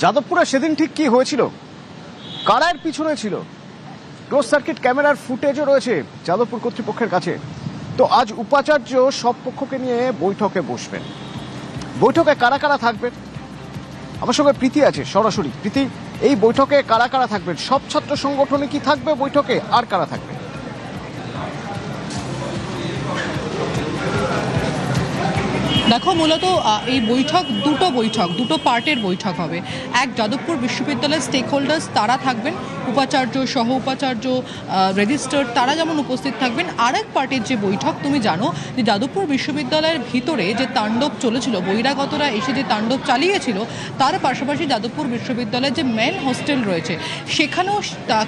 যাদবপুরে সেদিন ঠিক কি হয়েছিল, কারা এর পিছনে ছিল? ক্লোজ সার্কিট ক্যামেরার ফুটেজও রয়েছে যাদবপুর কর্তৃপক্ষের কাছে। তো আজ উপাচার্য সব পক্ষকে নিয়ে বৈঠকে বসবেন। বৈঠকে কারা কারা থাকবেন? আমার সঙ্গে প্রীতি আছে সরাসরি। প্রীতি, এই বৈঠকে কারা কারা থাকবেন? সব ছাত্র সংগঠনে কি থাকবে বৈঠকে, আর কারা থাকবে? দেখো, মূলত এই বৈঠক দুটো পার্টের বৈঠক হবে। এক, যাদবপুর বিশ্ববিদ্যালয়ের স্টেক হোল্ডার্স তারা থাকবেন, উপাচার্য, সহ উপাচার্য, রেজিস্টার তারা যেমন উপস্থিত থাকবেন। আরেক পার্টির যে বৈঠক, তুমি জানো যে যাদবপুর বিশ্ববিদ্যালয়ের ভিতরে যে তাণ্ডব চলেছিল, বহিরাগতরা এসে যে তাণ্ডব চালিয়েছিল, তার পাশাপাশি যাদবপুর বিশ্ববিদ্যালয়ের যে মেন হোস্টেল রয়েছে সেখানেও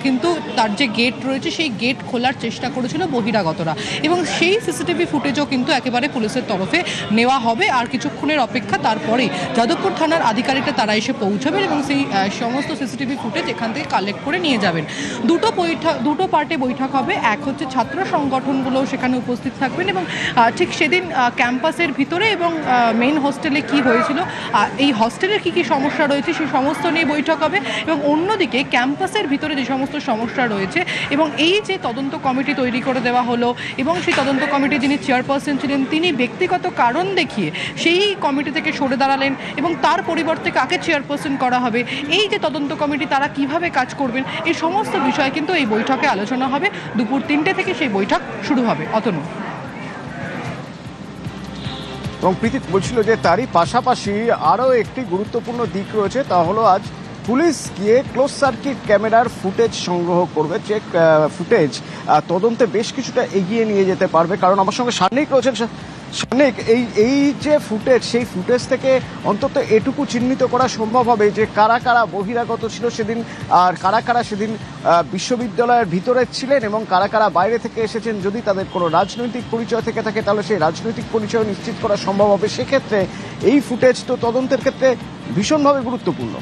কিন্তু তার যে গেট রয়েছে সেই গেট খোলার চেষ্টা করেছিল বহিরাগতরা, এবং সেই সিসিটিভি ফুটেজও কিন্তু একেবারে পুলিশের তরফে নেওয়া হবে। আর কিছুক্ষণের অপেক্ষা, তারপরেই যাদবপুর থানার আধিকারিকরা তারা এসে পৌঁছাবেন এবং সেই সমস্ত সিসিটিভি ফুটেজ এখান থেকে কালেক্ট করে নিয়ে যাবেন। দুটো পার্টে বৈঠক হবে। এক হচ্ছে ছাত্র সংগঠনগুলো সেখানে উপস্থিত থাকবেন, এবং ঠিক সেদিন ক্যাম্পাসের ভিতরে এবং মেইন হোস্টেলে কি হয়েছিল, এই হোস্টেলের কি কি সমস্যা রয়েছে সেই সমস্ত নিয়ে বৈঠক হবে। এবং অন্যদিকে ক্যাম্পাসের ভিতরে যে সমস্ত সমস্যা রয়েছে, এবং এই যে তদন্ত কমিটি তৈরি করে দেওয়া হলো, এবং সেই তদন্ত কমিটি যিনি চেয়ারপারসন ছিলেন তিনি ব্যক্তিগত কারণ দেখিয়ে সেই কমিটি থেকে সরে দাঁড়ালেন, এবং তার পরিবর্তে কাকে চেয়ারপারসন করা হবে, এই যে তদন্ত কমিটি তারা কিভাবে কাজ করবেন, এই সমস্ত বিষয় কিন্তু এই বৈঠকে আলোচনা হবে। দুপুর 3টে থেকে সেই বৈঠক শুরু হবে। অতনু এবং প্রীতি বলছিল যে তারই পাশাপাশি আরও একটি গুরুত্বপূর্ণ দিক রয়েছে, তা হলো আজ পুলিশ গিয়ে ক্লোজ সার্কিট ক্যামেরার ফুটেজ সংগ্রহ করবে। যে ফুটেজ তদন্তে বেশ কিছুটা এগিয়ে নিয়ে যেতে পারবে। কারণ আমার সঙ্গে সার্নিক রয়েছেন। সার্নিক, এই যে ফুটেজ, সেই ফুটেজ থেকে অন্তত এটুকু চিহ্নিত করা সম্ভব হবে যে কারা কারা বহিরাগত ছিল সেদিন, আর কারা কারা সেদিন বিশ্ববিদ্যালয়ের ভিতরে ছিলেন এবং কারা কারা বাইরে থেকে এসেছেন। যদি তাদের কোনো রাজনৈতিক পরিচয় থেকে থাকে তাহলে সেই রাজনৈতিক পরিচয় নিশ্চিত করা সম্ভব হবে। সেক্ষেত্রে এই ফুটেজ তো তদন্তের ক্ষেত্রে ভীষণভাবে গুরুত্বপূর্ণ।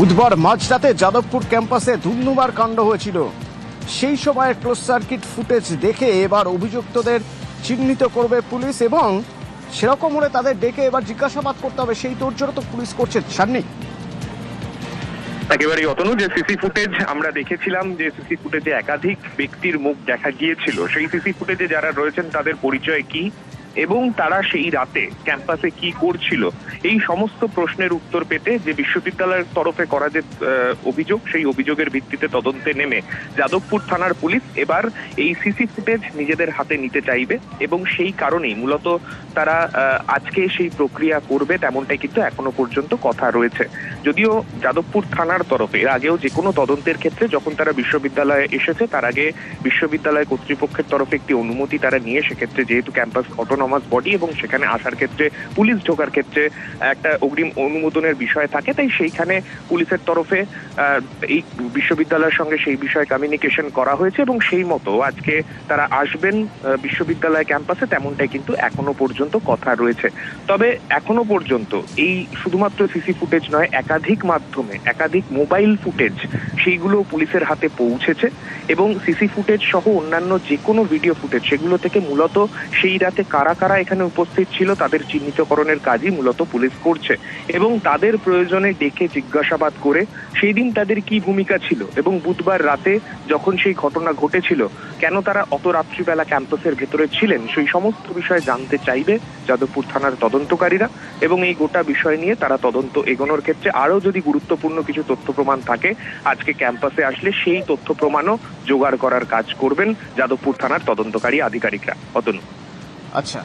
বুধবার মাঝরাতে যাদবপুর ক্যাম্পাসে ধুন্ধুমার কাণ্ড হয়েছিল। সেই সময়ের ক্লোজ সার্কিট ফুটেজ দেখে এবার অভিযুক্তদের চিহ্নিত করবে পুলিশ, এবং সেরকম হলে তাদের ডেকে এবার জিজ্ঞাসাবাদ করতে হবে। সেই তোড়জোড় তো পুলিশ করছে। সার্নিক, একেবারেই অতনু, যে সিসি ফুটেজ আমরা দেখেছিলাম, যে সিসি ফুটেজে একাধিক ব্যক্তির মুখ দেখা গিয়েছিল, সেই সিসি ফুটেজে যারা রয়েছেন তাদের পরিচয় কি এবং তারা সেই রাতে ক্যাম্পাসে কি করছিল, এই সমস্ত প্রশ্নের উত্তর পেতে যে বিশ্ববিদ্যালয়ের তরফে করা যে অভিযোগ, সেই অভিযোগের ভিত্তিতে তদন্তে নেমে যাদবপুর থানার পুলিশ এবার এই সিসি ফুটেজ নিজেদের হাতে নিতে চাইবে, এবং সেই কারণেই মূলত তারা আজকে সেই প্রক্রিয়া করবে, তেমনটাই কিন্তু এখনো পর্যন্ত কথা রয়েছে। যদিও যাদবপুর থানার তরফে এর আগেও যে কোনো তদন্তের ক্ষেত্রে যখন তারা বিশ্ববিদ্যালয়ে এসেছে তার আগে বিশ্ববিদ্যালয় কর্তৃপক্ষের তরফে একটি অনুমতি তারা নিয়ে, সেক্ষেত্রে যেহেতু ক্যাম্পাস অটোনমাস বডি এবং সেখানে আসার ক্ষেত্রে পুলিশ ঢোকার ক্ষেত্রে একটা অগ্রিম অনুমোদনের বিষয় থাকে, তাই সেইখানে পুলিশের তরফে এই বিশ্ববিদ্যালয়ের সঙ্গে সেই বিষয়ে কমিউনিকেশন করা হয়েছে, এবং সেই মতো আজকে তারা আসবেন বিশ্ববিদ্যালয় ক্যাম্পাসে, তেমনটাই কিন্তু এখনো পর্যন্ত কথা রয়েছে। তবে এখনো পর্যন্ত এই শুধুমাত্র সিসি ফুটেজ নয়, একাধিক মাধ্যমে একাধিক মোবাইল ফুটেজ সেইগুলো পুলিশের হাতে পৌঁছেছে, এবং সিসি ফুটেজ সহ অন্যান্য যে কোনো ভিডিও ফুটেজ সেগুলো থেকে মূলত সেই রাতে কারা কারা এখানে উপস্থিত ছিল তাদের চিহ্নিতকরণের কাজই মূলত পুলিশ করছে, এবং তাদের প্রয়োজনে ডেকে জিজ্ঞাসাবাদ করে সেই দিন তাদের কি ভূমিকা ছিল, এবং বুধবার রাতে যখন সেই ঘটনা ঘটেছিল কেন তারা অত রাত্রিবেলা ক্যাম্পাসের ভেতরে ছিলেন, সেই সমস্ত বিষয় জানতে চাইবে যাদবপুর থানার তদন্তকারীরা। এবং এই গোটা বিষয় নিয়ে তারা তদন্ত এগোনোর ক্ষেত্রে আরো যদি গুরুত্বপূর্ণ কিছু তথ্য প্রমাণ থাকে আজকে ক্যাম্পাসে আসলে সেই তথ্য প্রমাণও জোগাড় করার কাজ করবেন যাদবপুর থানার তদন্তকারী আধিকারিকরা। অতনু, আচ্ছা,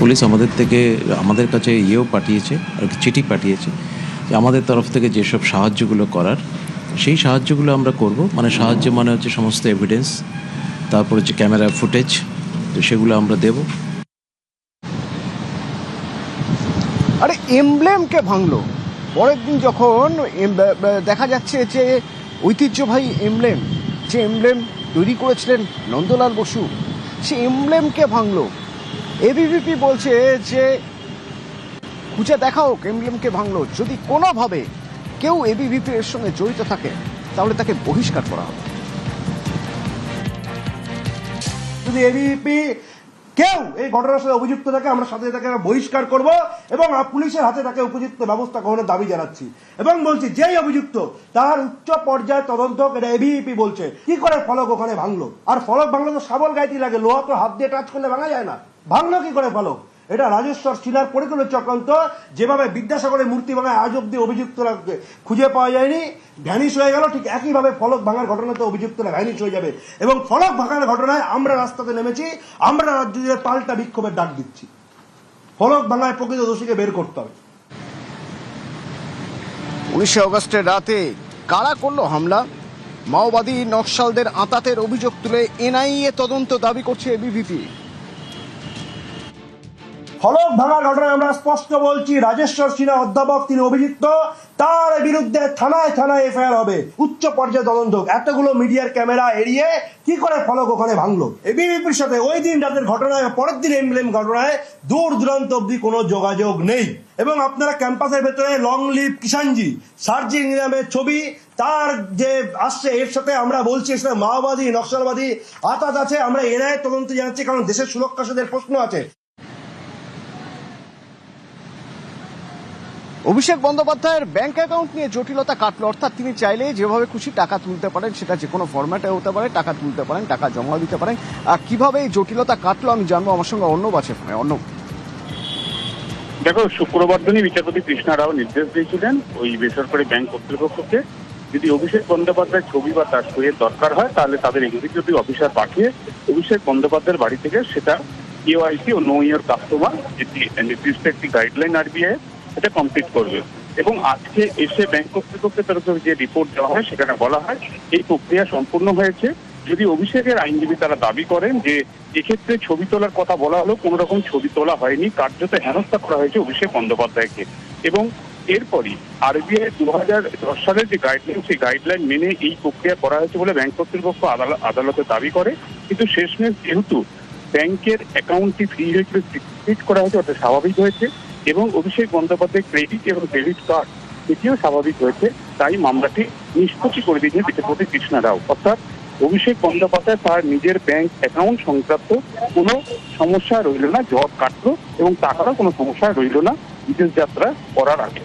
পুলিশ আমাদের কাছে পাঠিয়েছে আর চিঠি পাঠিয়েছে। তো আমাদের তরফ থেকে যেসব সাহায্যগুলো করার সেই সাহায্যগুলো আমরা করব। মানে সাহায্য মানে হচ্ছে সমস্ত এভিডেন্স, তারপর হচ্ছে ক্যামেরা ফুটেজ, তো সেগুলো আমরা দেব। আরে এমব্লেমকে ভাঙলো, পরের দিন যখন দেখা যাচ্ছে যে ঐতিহ্যবাহী এমব্লেম, যে এমব্লেম তৈরি করেছিলেন নন্দলাল বসু, সে এমব্লেমকে ভাঙলো। এবিভিপি বলছে যে খুঁজে দেখা হোক এমব্লেমকে ভাঙলো, যদি কোনোভাবে কেউ এবিভিপি এর সঙ্গে জড়িত থাকে তাহলে তাকে বহিষ্কার করা হবে। যদি এবিপি কেউ এই ঘটনার সাথে অভিযুক্ত থাকে, আমরা সাথে তাকে বহিষ্কার করব এবং পুলিশের হাতে তাকে উপযুক্ত ব্যবস্থা গ্রহণের দাবি জানাচ্ছি এবং বলছি যেই অভিযুক্ত তার উচ্চ পর্যায়ে তদন্ত হোক, এটা এবিপি বলছে। কি করে ফলক ওখানে ভাঙলো? আর ফলক ভাঙলো তো শাবল গাইতে লাগে, লোহা তো হাত দিয়ে টাচ করলে ভাঙা যায় না, ভাঙলো কি করে ফলক? এটা রাজেশ্বর সিনহার পরিকল্পিত চক্রান্ত। যেভাবে বিদ্যাসাগরের মূর্তি ভাঙায় আজ অব্দি অভিযুক্তরা খুঁজে পাওয়া যায়নি, ভ্যানিশ হয়ে গেল, ঠিক একইভাবে ফলক ভাঙার ঘটনাতে অভিযুক্তরা ভ্যানিশ হয়ে যাবে। এবং ফলক ভাঙার ঘটনায় আমরা রাস্তাতে নেমেছি, আমরা রাজ্য জুড়ে পাল্টা বিক্ষোভের ডাক দিচ্ছি। ফলক ভাঙায় প্রকৃত দোষীকে বের করতে হবে। 19শে অগস্টের রাতে কারা করলো হামলা? মাওবাদী নকশালদের আঁতাতের অভিযোগ তুলে এনআইএ তদন্ত দাবি করছে এবিভিপি। ফলক ভাঙার ঘটনায় আমরা স্পষ্ট বলছি, রাজেশ্বর সিনহা অধ্যাপক, তিনি অভিযুক্ত, তার বিরুদ্ধে থানায় থানায় এফআইআর হবে, উচ্চ পর্যায়ে তদন্ত। এতগুলো মিডিয়ার ক্যামেরা এড়িয়ে কি করে ফলক ওখানে ভাঙলো? এবিভিপির সাথে ওই দিন রাতের ঘটনায়, পরের দিন এমব্লেম ঘটনায় দূর দূরান্ত অব্দি কোনো যোগাযোগ নেই। এবং আপনারা ক্যাম্পাসের ভেতরে লং লিভ কিষাণজি সার্জিং নামের ছবি তার যে আসছে, এর সাথে আমরা বলছি এর সাথে মাওবাদী নকশালবাদী আতাত আছে। আমরা এনআইএ তদন্ত জানাচ্ছি, কারণ দেশের সুরক্ষার সাথে প্রশ্ন আছে। অভিষেক বন্দ্যোপাধ্যায়ের ব্যাংক অ্যাকাউন্ট নিয়ে জটিলতা কাটলো, অর্থাৎ তিনি চাইলে যেভাবে খুশি টাকা তুলতে পারেন, সেটা যে কোনো ফরম্যাটে হতে পারে, টাকা তুলতে পারেন, টাকা জমা দিতে পারেন। কিভাবে এই জটিলতা কাটলো আমি জানবো, আমার সঙ্গে অর্ণব আছে ফোনে। অর্ণব, দেখো, শুক্রবার দিনই বিচারপতি কৃষ্ণা রাও নির্দেশ দিয়েছিলেন ওই বেসরকারি ব্যাংক কর্তৃপক্ষকে, যদি অভিষেক বন্দ্যোপাধ্যায়ের ছবি বা তার সইয়ের দরকার হয় তাহলে তাদের এক্সিকিউটিভ অফিসার পাঠিয়ে অভিষেক বন্দ্যোপাধ্যায়ের বাড়ি থেকে সেটা কেওয়াইসি ও নো ইয়োর কাস্টমার, যেটি নির্দিষ্ট একটি গাইডলাইন আরবিআই, এটা কমপ্লিট করবে। এবং আজকে এসে ব্যাংক কর্তৃপক্ষের তরফে যে রিপোর্ট দেওয়া হয় সেখানে বলা হয় এই প্রক্রিয়া সম্পূর্ণ হয়েছে। যদি অভিষেকের আইনজীবী তারা দাবি করেন যে এক্ষেত্রে ছবি তোলার কথা বলা হলো, কোন রকম ছবি তোলা হয়নি, কার্যত হেনস্থা করা হয়েছে অভিষেক বন্দ্যোপাধ্যায়কে। এবং এরপরই আরবিআই 2010 সালের যে গাইডলাইন, সেই গাইডলাইন মেনে এই প্রক্রিয়া করা হয়েছে বলে ব্যাংক কর্তৃপক্ষ আদালতে দাবি করে। কিন্তু শেষমেশ যেহেতু ব্যাংকের অ্যাকাউন্টটি ফ্রি হয়েছে, ফিট করা হয়েছে, অর্থাৎ স্বাভাবিক হয়েছে, এবং অভিষেক বন্দ্যোপাধ্যায় ক্রেডিট এবং ডেবিট কার্ড এটিও স্বাভাবিক হয়েছে, তাই মামলাটি নিষ্পত্তি করে দিয়েছেন বিচারপতি কৃষ্ণা রাও। অর্থাৎ অভিষেক বন্দ্যোপাধ্যায় তার নিজের ব্যাংক অ্যাকাউন্ট সংক্রান্ত কোনো সমস্যা রইল না, জট কাটলো এবং টাকারও কোনো সমস্যা রইল না বিদেশ যাত্রা করার আগে।